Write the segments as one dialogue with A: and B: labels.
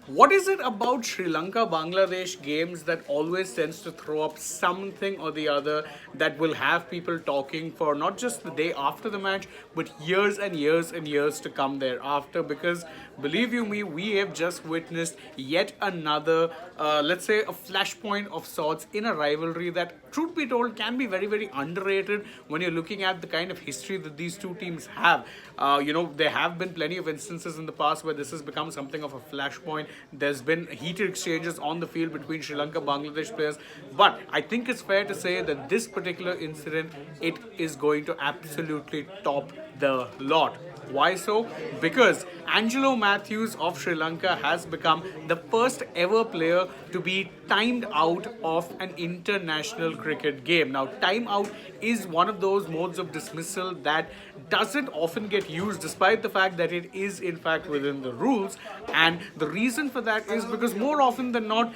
A: What is it about Sri Lanka Bangladesh games that always tends to throw up something or the other that will have people talking for not just the day after the match, but years and years and years to come thereafter? Because believe you me, we have just witnessed yet another, let's say, a flashpoint of sorts in a rivalry that, truth be told, can be very, very underrated when you're looking at the kind of history that these two teams have. There have been plenty of instances in the past where this has become something of a flashpoint. There's been heated exchanges on the field between Sri Lanka Bangladesh players, but I think it's fair to say that this particular incident, it is going to absolutely top the lot. Why so? Because Angelo Mathews of Sri Lanka has become the first ever player to be timed out of an international cricket game. Now, timeout is one of those modes of dismissal that doesn't often get used, despite the fact that it is in fact within the rules. And the reason for that is because more often than not,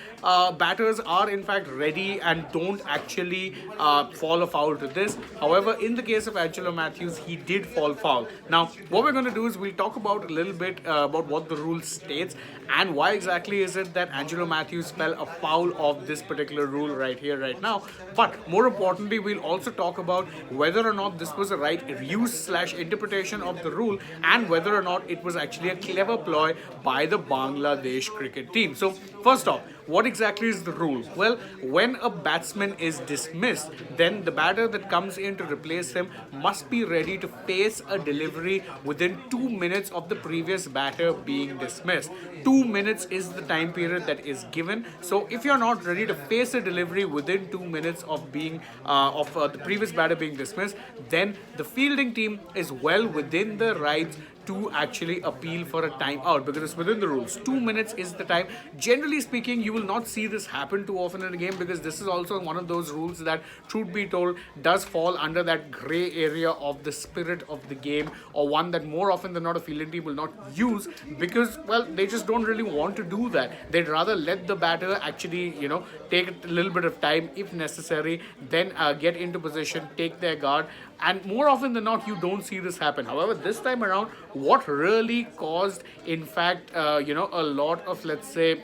A: batters are in fact ready and don't actually fall afoul to this. However, in the case of Angelo Mathews, he did fall foul. Now, what we're going to do is we'll talk about a little bit about what the rule states and why exactly is it that Angelo Mathews fell afoul of this particular rule right here, right now. But more importantly, we'll also talk about whether or not this was a right use/interpretation of the rule and whether or not it was actually a clever ploy by the Bangladesh cricket team. So, first off, what exactly is the rule? Well, when a batsman is dismissed, then the batter that comes in to replace him must be ready to face a delivery within 2 minutes of the previous batter being dismissed. 2 minutes is the time period that is given. So if you're not ready to face a delivery within 2 minutes of the previous batter being dismissed, then the fielding team is well within the rights to actually appeal for a timeout because it's within the rules. 2 minutes is the time. Generally speaking, you will not see this happen too often in a game because this is also one of those rules that, truth be told, does fall under that grey area of the spirit of the game, or one that more often than not a fielding team will not use because, well, they just don't really want to do that. They'd rather let the batter actually, take a little bit of time if necessary, then get into position, take their guard, and more often than not, you don't see this happen. However, this time around, what really caused, in fact, a lot of, let's say,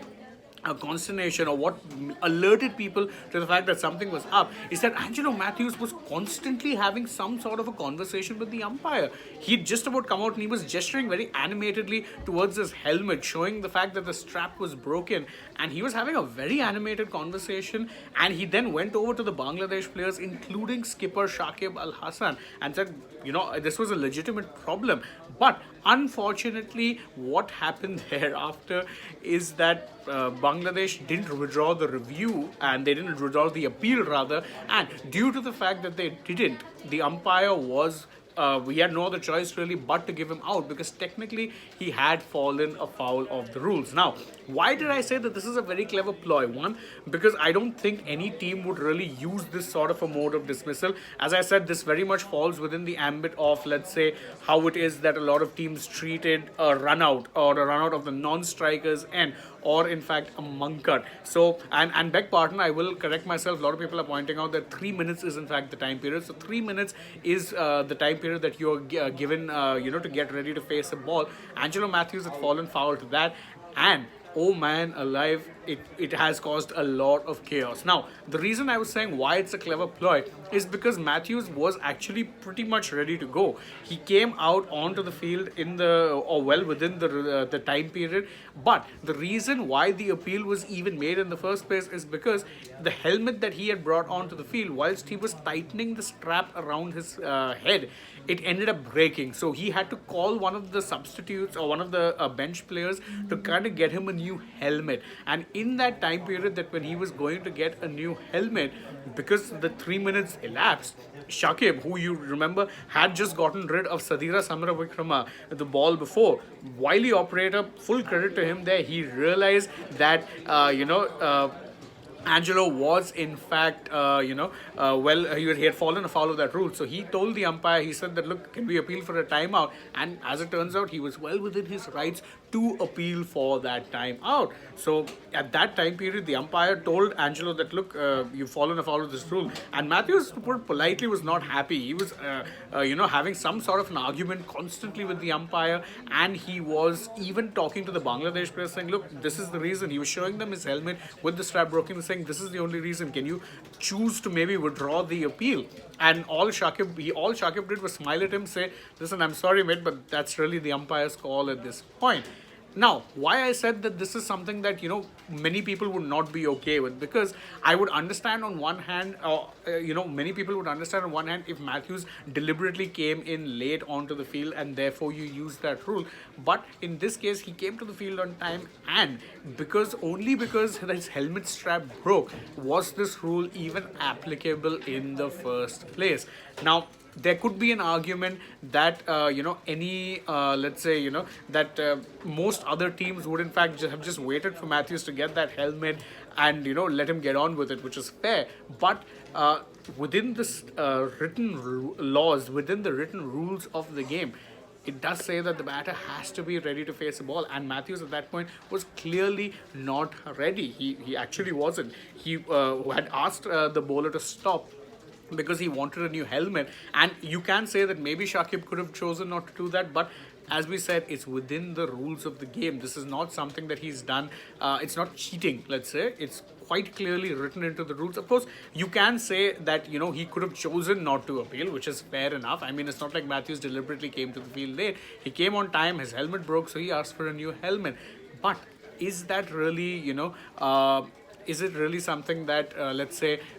A: a consternation, or what alerted people to the fact that something was up, is that Angelo Mathews was constantly having some sort of a conversation with the umpire. He'd just about come out and he was gesturing very animatedly towards his helmet, showing the fact that the strap was broken, and he was having a very animated conversation. And he then went over to the Bangladesh players, including skipper Shakib Al Hassan, and said, this was a legitimate problem. But unfortunately, what happened thereafter is that Bangladesh didn't withdraw the review, and they didn't withdraw the appeal rather, and due to the fact that they didn't, the umpire was we had no other choice really but to give him out because technically he had fallen afoul of the rules. Now, why did I say that this is a very clever ploy? One, because I don't think any team would really use this sort of a mode of dismissal. As I said, this very much falls within the ambit of, let's say, how it is that a lot of teams treated a run out or a run out of the non-strikers end, or in fact a monk cut. So, and beg pardon, I will correct myself. A lot of people are pointing out that 3 minutes is in fact the time period. So 3 minutes is the time period that you're given, to get ready to face a ball. Angelo Mathews had fallen foul to that, and oh man alive, it has caused a lot of chaos. Now, the reason I was saying why it's a clever ploy is because Mathews was actually pretty much ready to go. He came out onto the field well within the time period. But the reason why the appeal was even made in the first place is because the helmet that he had brought onto the field, whilst he was tightening the strap around his head, it ended up breaking. So he had to call one of the substitutes or one of the bench players to kind of get him a new helmet. And in that time period that when he was going to get a new helmet, because the 3 minutes elapsed, Shakib, who you remember had just gotten rid of Sadira Samaravikrama, the ball before, wily operator, full credit to him there, he realized that, Angelo was in fact, he had fallen afoul of that rule. So he told the umpire, he said that, look, can we appeal for a timeout? And as it turns out, he was well within his rights to appeal for that timeout. So at that time period, the umpire told Angelo that, look, you've fallen afoul of this rule. And Matthews, to put it politely, was not happy. He was, having some sort of an argument constantly with the umpire. And he was even talking to the Bangladesh players saying, look, this is the reason. He was showing them his helmet with the strap broken, saying, this is the only reason. Can you choose to maybe withdraw the appeal? And all Shakib did was smile at him, say, listen, I'm sorry, mate, but that's really the umpire's call at this point. Now, why I said that this is something that, many people would not be okay with, because I would understand on one hand, many people would understand on one hand if Matthews deliberately came in late onto the field and therefore you use that rule. But in this case, he came to the field on time, and only because his helmet strap broke was this rule even applicable in the first place. Now, there could be an argument that most other teams would in fact have just waited for Matthews to get that helmet and let him get on with it, which is fair. But within this within the written rules of the game, it does say that the batter has to be ready to face a ball, and Matthews at that point was clearly not ready. He actually wasn't. He had asked the bowler to stop because he wanted a new helmet. And you can say that maybe Shakib could have chosen not to do that, but as we said, it's within the rules of the game. This is not something that he's done. It's not cheating, let's say. It's quite clearly written into the rules. Of course, you can say that, he could have chosen not to appeal, which is fair enough. I mean, it's not like Matthews deliberately came to the field late. He came on time, his helmet broke, so he asked for a new helmet. But is that really, is it really something that,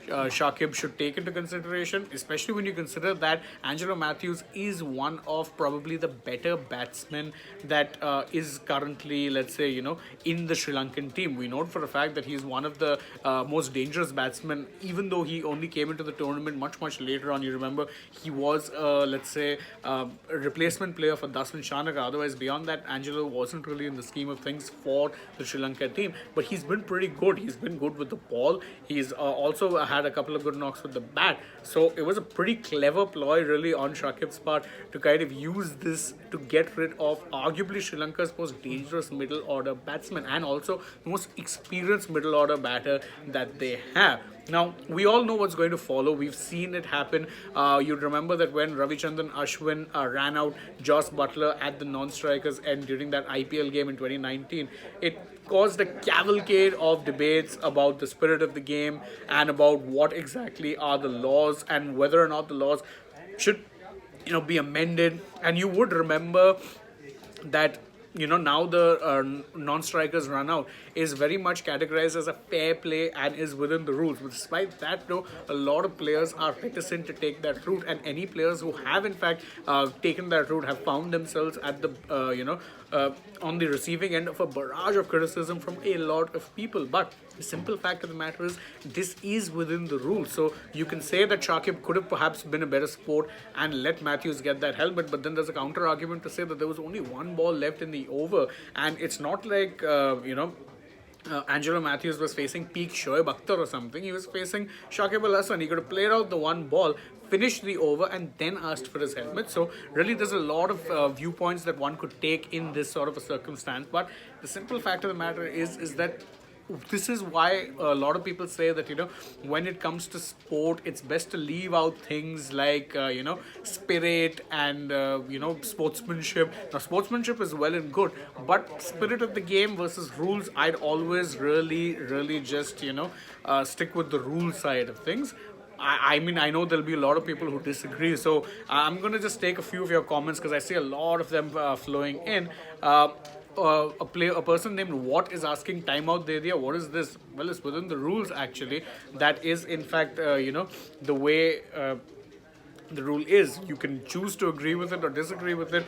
A: Shakib should take into consideration, especially when you consider that Angelo Mathews is one of probably the better batsmen that is currently, in the Sri Lankan team. We know for a fact that he's one of the most dangerous batsmen, even though he only came into the tournament much, much later on. You remember, he was, a replacement player for Dasman Shanaka. Otherwise, beyond that, Angelo wasn't really in the scheme of things for the Sri Lanka team. But he's been pretty good. He's been good with the ball. He's also had a couple of good knocks with the bat. So it was a pretty clever ploy really on Shakib's part to kind of use this to get rid of arguably Sri Lanka's most dangerous middle order batsman and also the most experienced middle order batter that they have. Now, we all know what's going to follow. We've seen it happen. You'd remember that when Ravichandran Ashwin ran out Joss Butler at the non-strikers end during that IPL game in 2019, it caused a cavalcade of debates about the spirit of the game and about what exactly are the laws and whether or not the laws should be amended. And you would remember that now the non-strikers run out is very much categorized as a fair play and is within the rules. But despite that, though, a lot of players are reticent to take that route, and any players who have in fact taken that route have found themselves at the on the receiving end of a barrage of criticism from a lot of people. But the simple fact of the matter is, this is within the rules. So you can say that Shakib could have perhaps been a better sport and let Matthews get that helmet, but then there's a counter argument to say that there was only one ball left in the over, and it's not like Angelo Mathews was facing peak Shoaib Akhtar or something. He was facing Shakib Al Hasan. He could have played out the one ball, finished the over, and then asked for his helmet. So really, there's a lot of viewpoints that one could take in this sort of a circumstance. But the simple fact of the matter is that this is why a lot of people say that when it comes to sport, it's best to leave out things like spirit and sportsmanship. Now, sportsmanship is well and good, but spirit of the game versus rules, I'd always really just stick with the rule side of things. I mean, I know there'll be a lot of people who disagree, so I'm going to just take a few of your comments because I see a lot of them flowing in. A person named What is asking timeout de diya. What is this? Well, it's within the rules actually. That is in fact the way the rule is. You can choose to agree with it or disagree with it.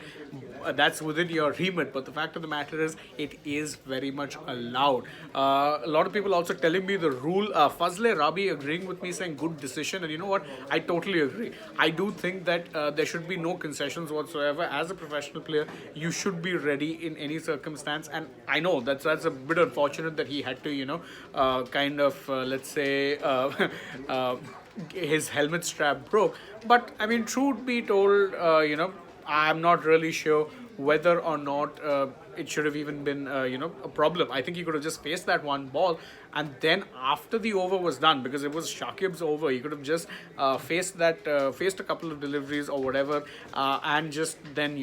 A: That's within your remit. But the fact of the matter is, it is very much allowed. A lot of people also telling me the rule. Fazle Rabi agreeing with me, saying good decision. And you know what? I totally agree. I do think that there should be no concessions whatsoever. As a professional player, you should be ready in any circumstance. And I know that's a bit unfortunate that he had to, kind of, let's say, his helmet strap broke. But I mean, truth be told, I'm not really sure whether or not it should have even been, a problem. I think he could have just faced that one ball, and then after the over was done, because it was Shakib's over, he could have just faced a couple of deliveries or whatever, and just then,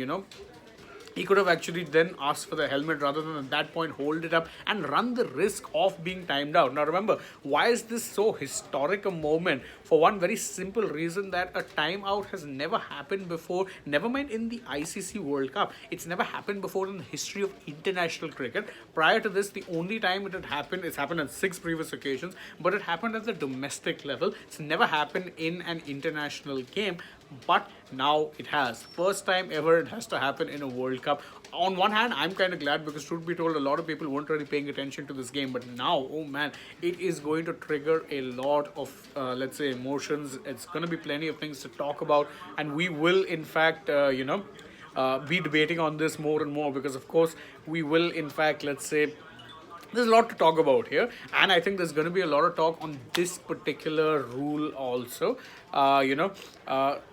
A: he could have actually then asked for the helmet rather than at that point hold it up and run the risk of being timed out. Now remember, why is this so historic a moment? For one very simple reason, that a timeout has never happened before, never mind in the ICC World Cup. It's never happened before in the history of international cricket. Prior to this, the only time it had happened, it's happened on 6 previous occasions, but it happened at the domestic level. It's never happened in an international game. But now it has. First time ever it has to happen in a World Cup. On one hand, I'm kind of glad, because truth be told, a lot of people weren't really paying attention to this game. But now, oh man, it is going to trigger a lot of, let's say, emotions. It's going to be plenty of things to talk about. And we will, in fact, be debating on this more and more, because, of course, we will, in fact, let's say, there's a lot to talk about here, and I think there's going to be a lot of talk on this particular rule also. Abhishek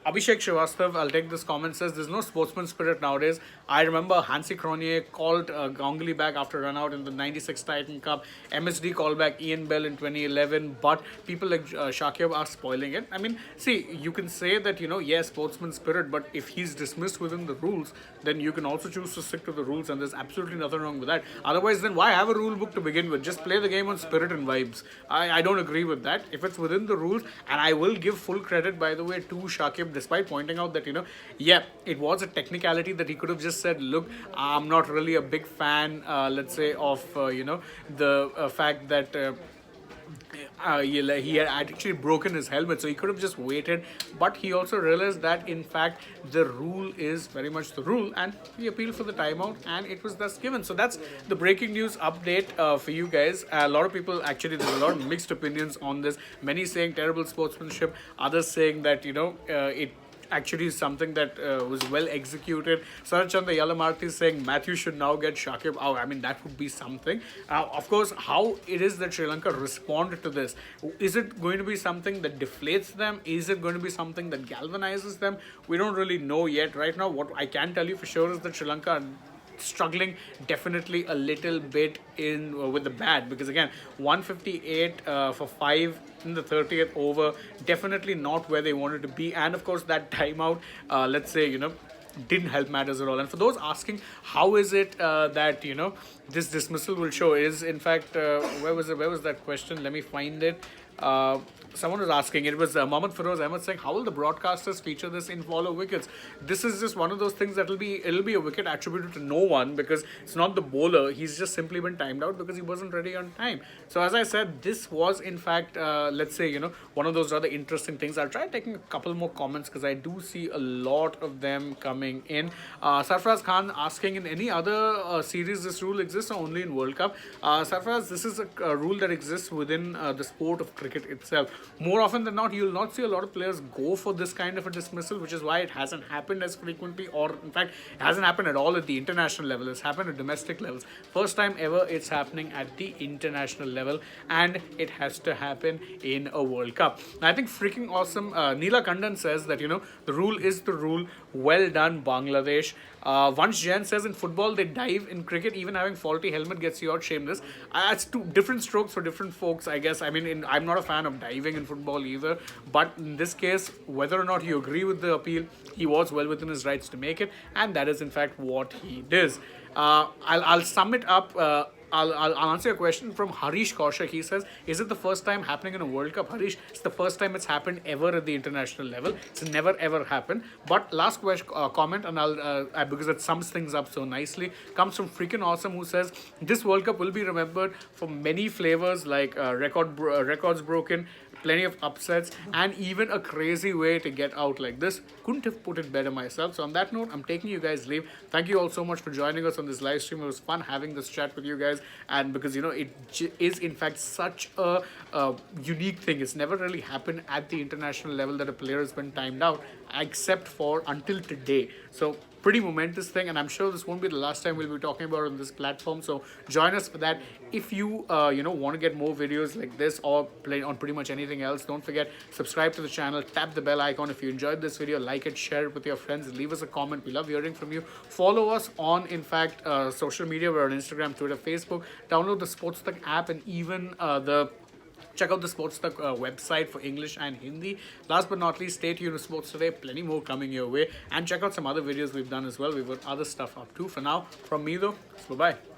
A: Srivastav, I'll take this comment, says there's no sportsman spirit nowadays. I remember Hansi Cronje called Ganguly back after run out in the 96 Titan Cup. MSD called back Ian Bell in 2011, but people like Shakib are spoiling it. I mean, see, you can say that, yes, sportsman spirit, but if he's dismissed within the rules, then you can also choose to stick to the rules, and there's absolutely nothing wrong with that. Otherwise, then why have a rule book to begin with? Just play the game on spirit and vibes. I don't agree with that. If it's within the rules, and I will give full credit, by the way, to Shakib, despite pointing out that, it was a technicality that he could have just said, look, I'm not really a big fan, let's say, of, the fact that he had actually broken his helmet, so he could have just waited. But he also realized that, in fact, the rule is very much the rule, and he appealed for the timeout, and it was thus given. So that's the breaking news update for you guys. A lot of people, actually, there's a lot of mixed opinions on this. Many saying terrible sportsmanship, others saying that, it actually is something that was well executed. Sarachand Angelo Mathews saying Matthews should now get Shakib out. I mean, that would be something. Of course, how it is that Sri Lanka responded to this. Is it going to be something that deflates them? Is it going to be something that galvanizes them? We don't really know yet. Right now, what I can tell you for sure is that Sri Lanka struggling definitely a little bit in with the bat, because again, 158 for 5 in the 30th over, definitely not where they wanted to be. And of course, that timeout, let's say, didn't help matters at all. And for those asking, how is it that this dismissal will show, is in fact, where was that question? Let me find it. Someone was asking, it was Mohammad Feroz Ahmed saying, how will the broadcasters feature this in follow wickets? This is just one of those things that it'll be a wicket attributed to no one, because it's not the bowler. He's just simply been timed out because he wasn't ready on time. So as I said, this was in fact, let's say, one of those rather interesting things. I'll try taking a couple more comments, because I do see a lot of them coming in. Sarfraz Khan asking, in any other series this rule exists or only in World Cup? Sarfraz, this is a rule that exists within the sport of cricket itself. More often than not, you'll not see a lot of players go for this kind of a dismissal, which is why it hasn't happened as frequently, or in fact, it hasn't happened at all at the international level. It's happened at domestic levels. First time ever it's happening at the international level, and it has to happen in a World Cup. Now, I think freaking awesome. Neela Kandan says that, the rule is the rule. Well done, Bangladesh. Vansh Jain says, in football they dive, in cricket even having faulty helmet gets you out. Shameless. It's two different strokes for different folks, I guess. I mean, I'm not a fan of diving in football either, but in this case, whether or not you agree with the appeal, he was well within his rights to make it, and that is in fact what he does. I'll sum it up. I'll answer your question from Harish Kaushik. He says, is it the first time happening in a World Cup? Harish, it's the first time it's happened ever at the international level. It's never ever happened. But last question, comment, and I'll because it sums things up so nicely, comes from freaking awesome, who says, this World Cup will be remembered for many flavors, like records broken, plenty of upsets, and even a crazy way to get out like this. Couldn't have put it better myself. So on that note, I'm taking you guys leave. Thank you all so much for joining us on this live stream. It was fun having this chat with you guys, and because it is in fact such a unique thing. It's never really happened at the international level that a player has been timed out, except for until today. So pretty momentous thing, and I'm sure this won't be the last time we'll be talking about it on this platform. So join us for that. If you want to get more videos like this or play on pretty much anything else, don't forget, subscribe to the channel, tap the bell icon. If you enjoyed this video, like it, share it with your friends, leave us a comment. We love hearing from you. Follow us on, in fact, social media. We're on Instagram, Twitter, Facebook. Download the SportsTak app, and even check out the SportsTak website for English and Hindi. Last but not least, stay tuned to Sports Today. Plenty more coming your way. And check out some other videos we've done as well. We've got other stuff up too. For now, from me though, bye-bye.